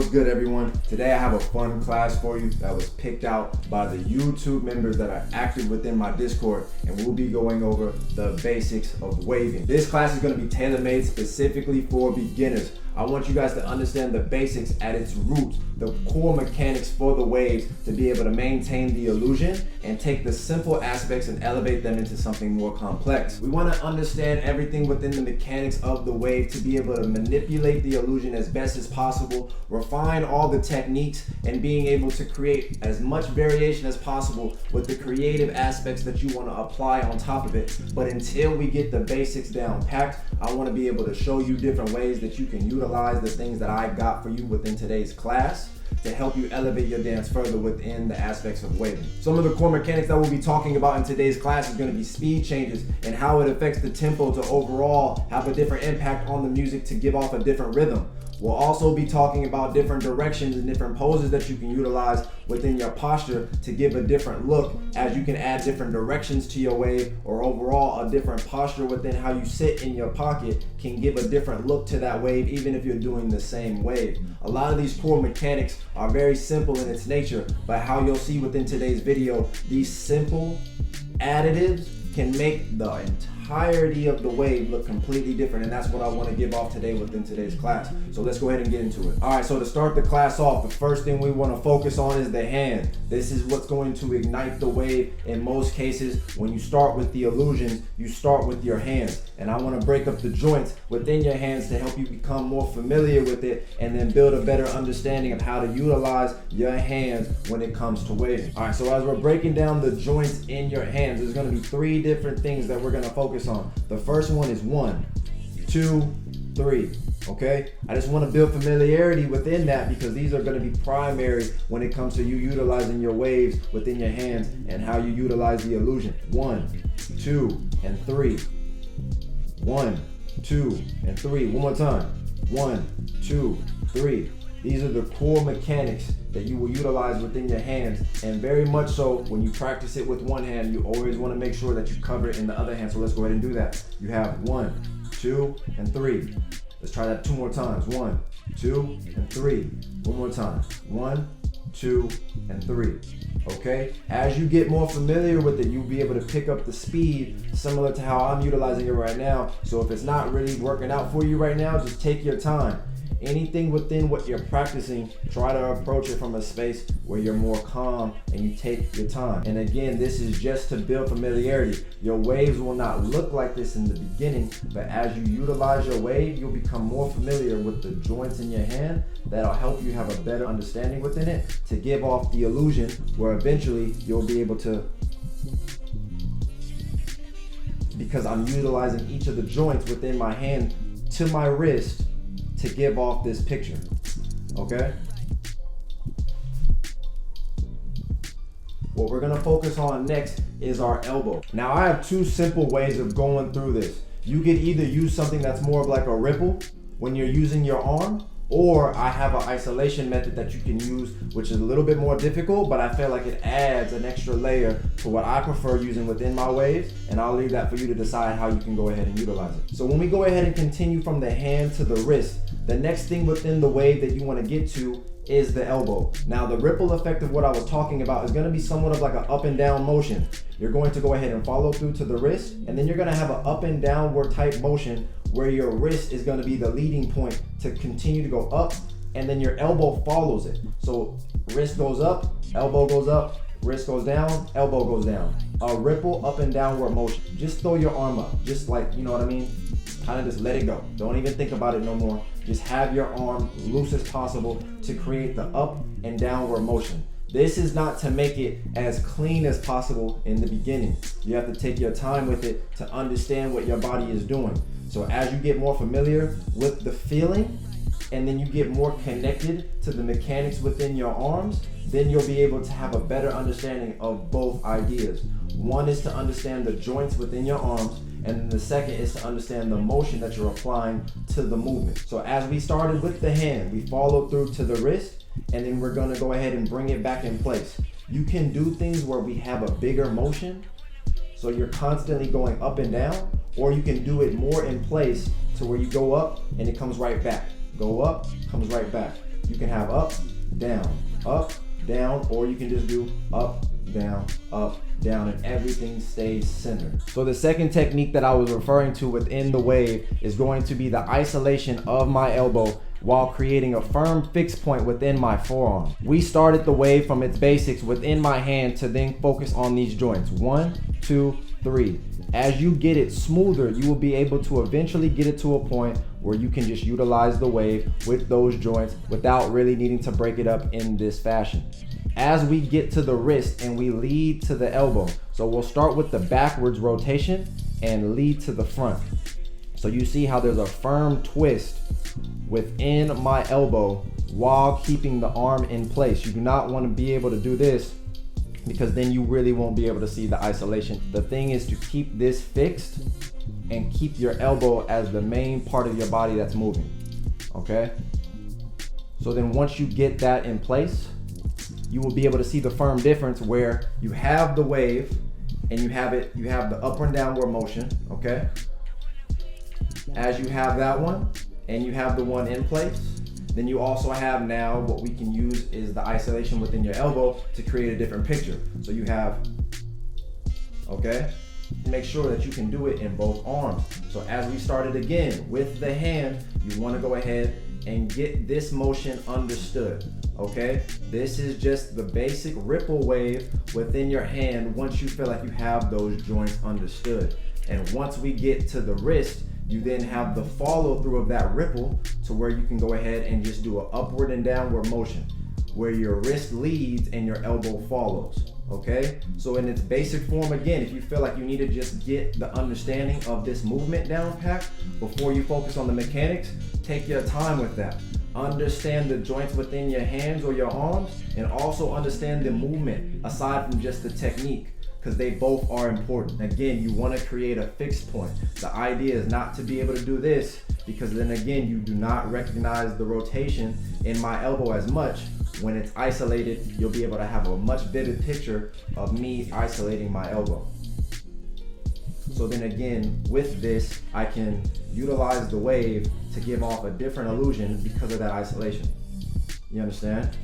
What's good, everyone? Today I have a fun class for you that was picked out by the YouTube members that are active within my Discord, and we'll be going over the basics of waving. This class is going to be tailor-made specifically for beginners. I want you guys to understand the basics at its roots, the core mechanics for the waves, to be able to maintain the illusion and take the simple aspects and elevate them into something more complex. We want to understand everything within the mechanics of the wave to be able to manipulate the illusion as best as possible, refine all the techniques, and being able to create as much variation as possible with the creative aspects that you want to apply on top of it. But until we get the basics down packed, I want to be able to show you different ways that you can utilize the things that I got for you within today's class to help you elevate your dance further within the aspects of waving. Some of the core mechanics that we'll be talking about in today's class is going to be speed changes and how it affects the tempo to overall have a different impact on the music to give off a different rhythm. We'll also be talking about different directions and different poses that you can utilize within your posture to give a different look, as you can add different directions to your wave, or overall a different posture within how you sit in your pocket can give a different look to that wave even if you're doing the same wave. A lot of these core mechanics are very simple in its nature, but how you'll see within today's video, these simple additives can make the entirety of the wave look completely different, and that's what I want to give off today within today's class. So let's go ahead and get into it. All right, so to start the class off, the first thing we want to focus on is the hand. This is what's going to ignite the wave in most cases. When you start with the illusions, you start with your hands, and I want to break up the joints within your hands to help you become more familiar with it and then build a better understanding of how to utilize your hands when it comes to waving. All right, so as we're breaking down the joints in your hands, there's going to be three different things that we're going to focus on. The first one is 1, 2, 3. Okay, I just want to build familiarity within that because these are going to be primary when it comes to you utilizing your waves within your hands and how you utilize the illusion. 1, 2, and 3. 1, 2, and 3. One more time. 1, 2, 3. These are the core mechanics that you will utilize within your hands, and very much so when you practice it with one hand, you always want to make sure that you cover it in the other hand. So let's go ahead and do that. You have 1, 2, and 3. Let's try that 2 more times. 1, 2, and 3. One more time. 1, 2, and 3. Okay, as you get more familiar with it, you'll be able to pick up the speed similar to how I'm utilizing it right now. So if it's not really working out for you right now, just take your time. Anything within what you're practicing, try to approach it from a space where you're more calm and you take your time. And again, this is just to build familiarity. Your waves will not look like this in the beginning, but as you utilize your wave, you'll become more familiar with the joints in your hand. That'll help you have a better understanding within it to give off the illusion where eventually you'll be able to, because I'm utilizing each of the joints within my hand to my wrist to give off this picture, okay? What we're gonna focus on next is our elbow. Now I have two simple ways of going through this. You could either use something that's more of like a ripple when you're using your arm, or I have an isolation method that you can use, which is a little bit more difficult, but I feel like it adds an extra layer to what I prefer using within my waves, and I'll leave that for you to decide how you can go ahead and utilize it. So when we go ahead and continue from the hand to the wrist, the next thing within the wave that you want to get to is the elbow. Now the ripple effect of what I was talking about is going to be somewhat of like an up and down motion. You're going to go ahead and follow through to the wrist, and then you're going to have an up and downward type motion where your wrist is going to be the leading point to continue to go up, and then your elbow follows it. So wrist goes up, elbow goes up, wrist goes down, elbow goes down. A ripple up and downward motion. Just throw your arm up, just like, you know what I mean? Kind of just let it go. Don't even think about it no more. Just have your arm loose as possible to create the up and downward motion. This is not to make it as clean as possible in the beginning. You have to take your time with it to understand what your body is doing. So as you get more familiar with the feeling, and then you get more connected to the mechanics within your arms, then you'll be able to have a better understanding of both ideas. One is to understand the joints within your arms, and then the second is to understand the motion that you're applying to the movement. So as we started with the hand, we followed through to the wrist, and then we're gonna go ahead and bring it back in place. You can do things where we have a bigger motion, so you're constantly going up and down, or you can do it more in place to where you go up and it comes right back. Go up, comes right back. You can have up, down, or you can just do up, down, and everything stays centered. So the second technique that I was referring to within the wave is going to be the isolation of my elbow while creating a firm fixed point within my forearm. We started the wave from its basics within my hand to then focus on these joints. 1, 2, 3. As you get it smoother, you will be able to eventually get it to a point where you can just utilize the wave with those joints without really needing to break it up in this fashion. As we get to the wrist and we lead to the elbow, so we'll start with the backwards rotation and lead to the front. So you see how there's a firm twist within my elbow while keeping the arm in place. You do not want to be able to do this because then you really won't be able to see the isolation. The thing is to keep this fixed and keep your elbow as the main part of your body that's moving, okay? So then once you get that in place, you will be able to see the firm difference where you have the wave and you have the up and downward motion, okay? As you have that one and you have the one in place, then you also have now what we can use is the isolation within your elbow to create a different picture. So you have, okay? Make sure that you can do it in both arms. So as we started again with the hand, you want to go ahead and get this motion understood, okay? This is just the basic ripple wave within your hand once you feel like you have those joints understood. And once we get to the wrist, you then have the follow through of that ripple to where you can go ahead and just do an upward and downward motion where your wrist leads and your elbow follows, okay? So in its basic form, again, if you feel like you need to just get the understanding of this movement down pat before you focus on the mechanics, take your time with that. Understand the joints within your hands or your arms, and also understand the movement aside from just the technique, because they both are important. Again, you want to create a fixed point. The idea is not to be able to do this, because then again, you do not recognize the rotation in my elbow as much. When it's isolated, you'll be able to have a much vivid picture of me isolating my elbow. So then again, with this, I can utilize the wave to give off a different illusion because of that isolation. You understand?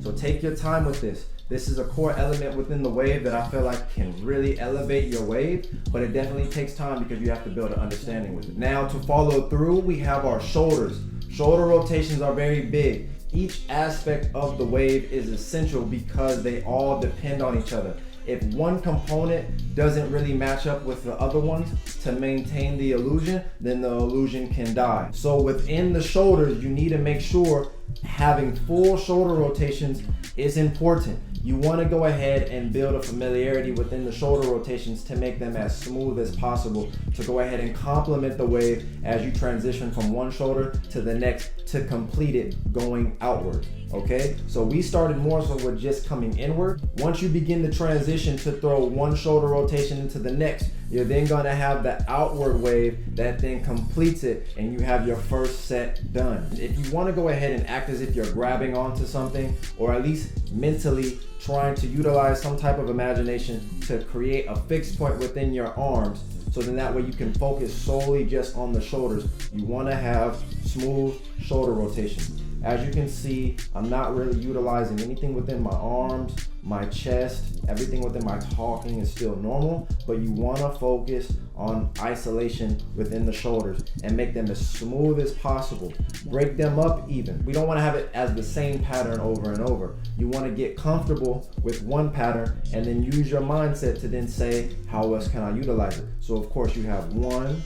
So take your time with this. This is a core element within the wave that I feel like can really elevate your wave, but it definitely takes time because you have to build an understanding with it. Now to follow through, we have our shoulders. Shoulder rotations are very big. Each aspect of the wave is essential because they all depend on each other. If one component doesn't really match up with the other ones to maintain the illusion, then the illusion can die. So within the shoulders, you need to make sure having full shoulder rotations is important. You want to go ahead and build a familiarity within the shoulder rotations to make them as smooth as possible, to go ahead and complement the wave as you transition from one shoulder to the next to complete it going outward, okay? So we started more so with just coming inward. Once you begin the transition to throw one shoulder rotation into the next, you're then going to have the outward wave that then completes it and you have your first set done. If you want to go ahead and act as if you're grabbing onto something, or at least mentally trying to utilize some type of imagination to create a fixed point within your arms, so then that way you can focus solely just on the shoulders, you want to have smooth shoulder rotation. As you can see, I'm not really utilizing anything within my arms, my chest, everything within my talking is still normal, but you want to focus on isolation within the shoulders and make them as smooth as possible. Break them up even. We don't want to have it as the same pattern over and over. You want to get comfortable with one pattern and then use your mindset to then say, how else can I utilize it? So of course you have one,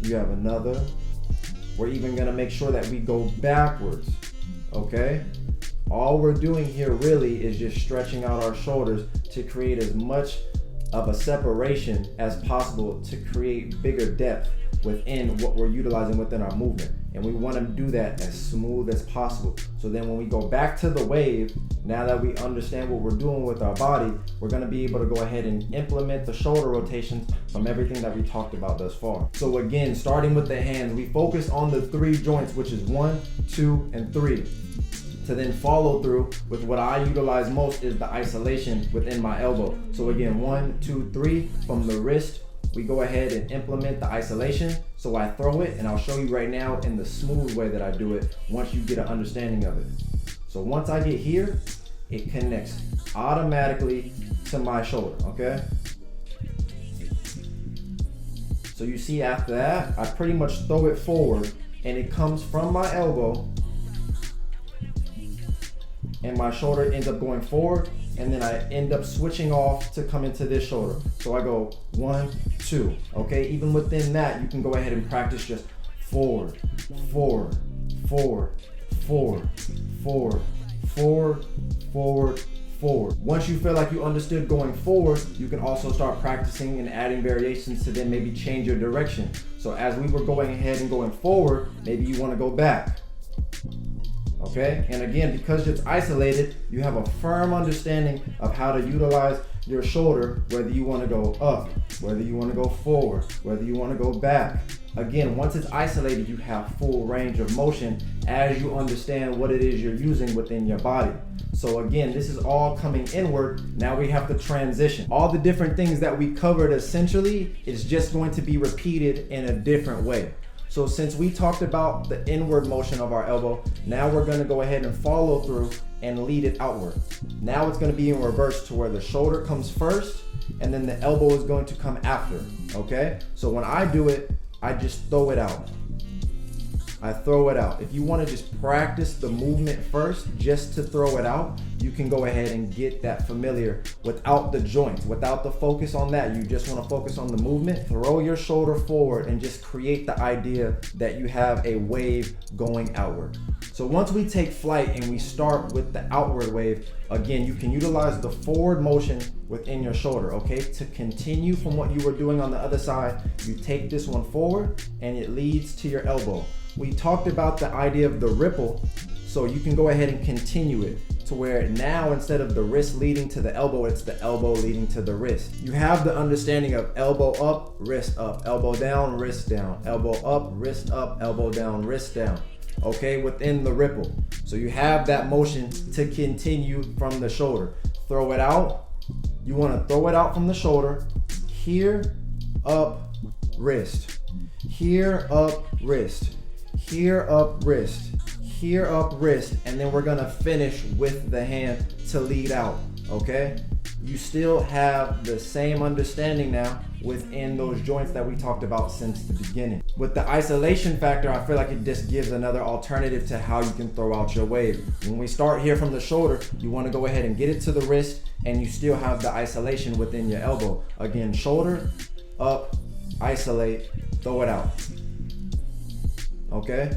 you have another. We're even gonna make sure that we go backwards, okay? All we're doing here really is just stretching out our shoulders to create as much of a separation as possible to create bigger depth within what we're utilizing within our movement. And we want to do that as smooth as possible. So then when we go back to the wave, now that we understand what we're doing with our body, we're going to be able to go ahead and implement the shoulder rotations from everything that we talked about thus far. So again, starting with the hands, we focus on the 3 joints, which is 1, 2, and 3. To then follow through with what I utilize most is the isolation within my elbow. So again, 1, 2, 3, from the wrist, we go ahead and implement the isolation So I throw it, and I'll show you right now in the smooth way that I do it once you get an understanding of it. So once I get here, it connects automatically to my shoulder, okay? So you see after that, I pretty much throw it forward, and it comes from my elbow, and my shoulder ends up going forward, and then I end up switching off to come into this shoulder. So I go 1, 2, okay? Even within that, you can go ahead and practice just forward, forward, forward, forward, forward, forward, forward, forward. Once you feel like you understood going forward, you can also start practicing and adding variations to then maybe change your direction. So as we were going ahead and going forward, maybe you want to go back. Okay, and again, because it's isolated, you have a firm understanding of how to utilize your shoulder, whether you want to go up, whether you want to go forward, whether you want to go back. Again, once it's isolated, you have full range of motion as you understand what it is you're using within your body. So again, this is all coming inward. Now we have to transition. All the different things that we covered essentially is just going to be repeated in a different way. So since we talked about the inward motion of our elbow, now we're going to go ahead and follow through and lead it outward. Now it's going to be in reverse to where the shoulder comes first and then the elbow is going to come after, okay? So when I do it, I just throw it out. I throw it out. If you want to just practice the movement first, just to throw it out, you can go ahead and get that familiar without the joints, without the focus on that. You just want to focus on the movement. Throw your shoulder forward and just create the idea that you have a wave going outward. So once we take flight and we start with the outward wave, again, you can utilize the forward motion within your shoulder, okay? To continue from what you were doing on the other side, you take this one forward and it leads to your elbow. We talked about the idea of the ripple, so you can go ahead and continue it to where now instead of the wrist leading to the elbow, it's the elbow leading to the wrist. You have the understanding of elbow up, wrist up, elbow down, wrist down, elbow up, wrist up, elbow down, wrist down, okay, within the ripple. So you have that motion to continue from the shoulder. Throw it out. You want to throw it out from the shoulder. Here, up, wrist. Here, up, wrist. Here, up, wrist. Here, up, wrist. And then we're going to finish with the hand to lead out, okay? You still have the same understanding now within those joints that we talked about since the beginning. With the isolation factor, I feel like it just gives another alternative to how you can throw out your wave. When we start here from the shoulder, you want to go ahead and get it to the wrist, and you still have the isolation within your elbow. Again, shoulder, up, isolate, throw it out. Okay?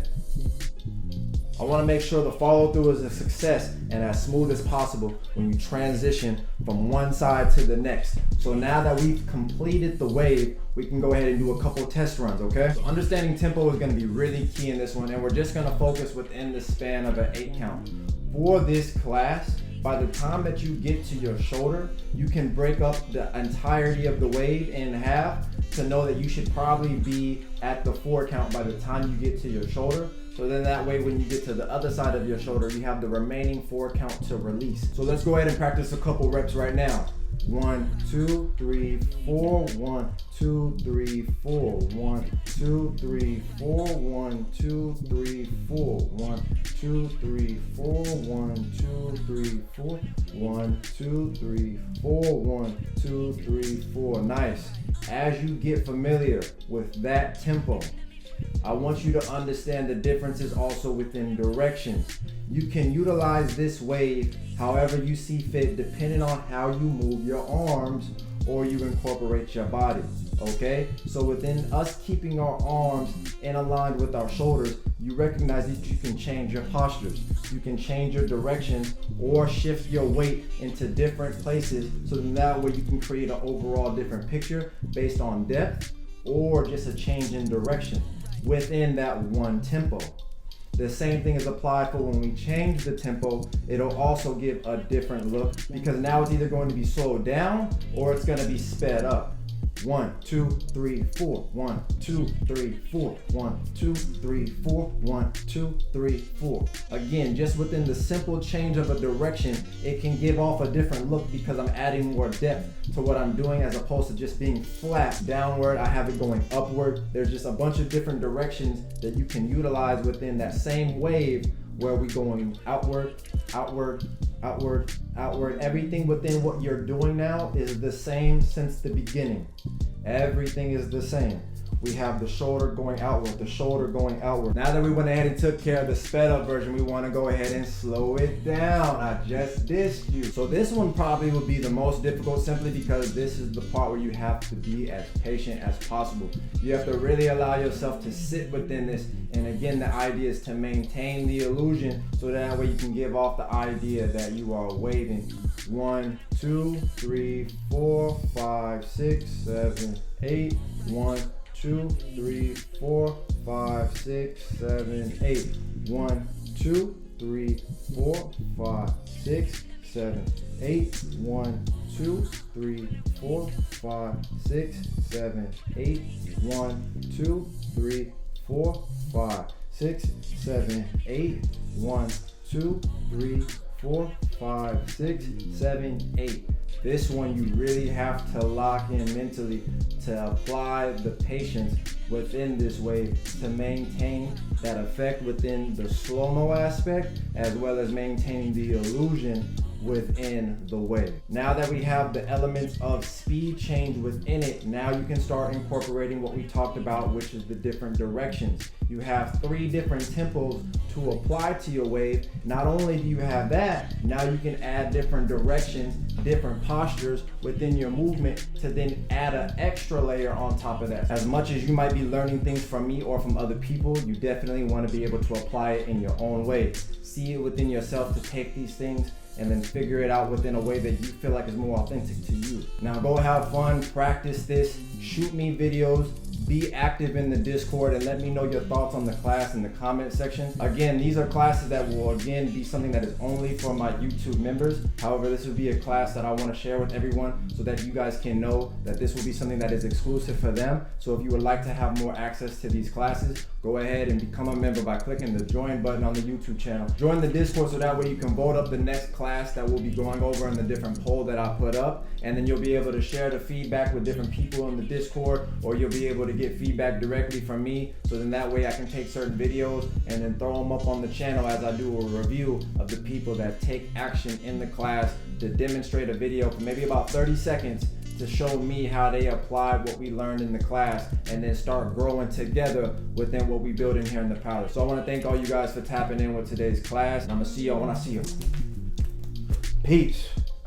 I want to make sure the follow through is a success and as smooth as possible when you transition from one side to the next. So now that we've completed the wave, we can go ahead and do a couple test runs, okay? So understanding tempo is going to be really key in this one, and we're just going to focus within the span of an 8 count. For this class, by the time that you get to your shoulder, you can break up the entirety of the wave in half to know that you should probably be at the 4 count by the time you get to your shoulder. So then that way when you get to the other side of your shoulder, you have the remaining 4 count to release. So let's go ahead and practice a couple reps right now. 1, 2, 3, 4, 1, 2, 3, 4, 1, 2, 3, 4, 1, 2, 3, 4, 1, 2, 3, 4, 1, 2, 3, 4, 1, 2, 3, 4, 1, 2, 3, 4. Nice. As you get familiar with that tempo, I want you to understand the differences also within directions. You can utilize this wave however you see fit, depending on how you move your arms or you incorporate your body, okay? So within us keeping our arms in aligned with our shoulders, you recognize that you can change your postures. You can change your direction or shift your weight into different places, so then that way you can create an overall different picture based on depth or just a change in direction within that one tempo. The same thing is applied for when we change the tempo. It'll also give a different look because now it's either going to be slowed down or it's going to be sped up. 1, 2, 3, 4. 1, 2, 3, 4. 1, 2, 3, 4. 1, 2, 3, 4. Again, just within the simple change of a direction, it can give off a different look because I'm adding more depth to what I'm doing as opposed to just being flat downward. I have it going upward. There's just a bunch of different directions that you can utilize within that same wave where we're going outward, outward, outward, outward. Everything within what you're doing now is the same since the beginning. Everything is the same. We have the shoulder going outward, the shoulder going outward. Now that we went ahead and took care of the sped up version, we want to go ahead and slow it down. I just dissed you. So this one probably will be the most difficult simply because this is the part where you have to be as patient as possible. You have to really allow yourself to sit within this. And again, the idea is to maintain the illusion so that way you can give off the idea that you are waving. 1, 2, 3, 4, 5, 6, 7, 8. 1, 2, 3, 4, 5, 6, 7, 8. 1, 2, 3, 4, 5, 6, 7, 8. 1, 2, 3, 4, 5, 6, 7, 8. 1, 2, 3, 4, 5, 6, 7, 8. 1, 2, 3, 4, 5, 6, 7, 8. This one you really have to lock in mentally to apply the patience within this wave to maintain that effect within the slow-mo aspect as well as maintaining the illusion within the wave. Now that we have the elements of speed change within it, now you can start incorporating what we talked about, which is the different directions. You have 3 different tempos to apply to your wave. Not only do you have that, now you can add different directions, different postures within your movement to then add an extra layer on top of that. As much as you might be learning things from me or from other people, you definitely want to be able to apply it in your own way. See it within yourself to take these things and then figure it out within a way that you feel like is more authentic to you. Now go have fun, practice this, shoot me videos, be active in the Discord, and let me know your thoughts on the class in the comment section. Again, these are classes that will again be something that is only for my YouTube members. However, this will be a class that I want to share with everyone so that you guys can know that this will be something that is exclusive for them. So if you would like to have more access to these classes, go ahead and become a member by clicking the join button on the YouTube channel. Join the Discord so that way you can vote up the next class that we'll be going over in the different poll that I put up, and then you'll be able to share the feedback with different people in the Discord, or you'll be able to get feedback directly from me, so then that way I can take certain videos and then throw them up on the channel as I do a review of the people that take action in the class to demonstrate a video for maybe about 30 seconds to show me how they applied what we learned in the class and then start growing together within what we build in here in the Palace. So I want to thank all you guys for tapping in with today's class, and I'm gonna see y'all when I see you. Peace.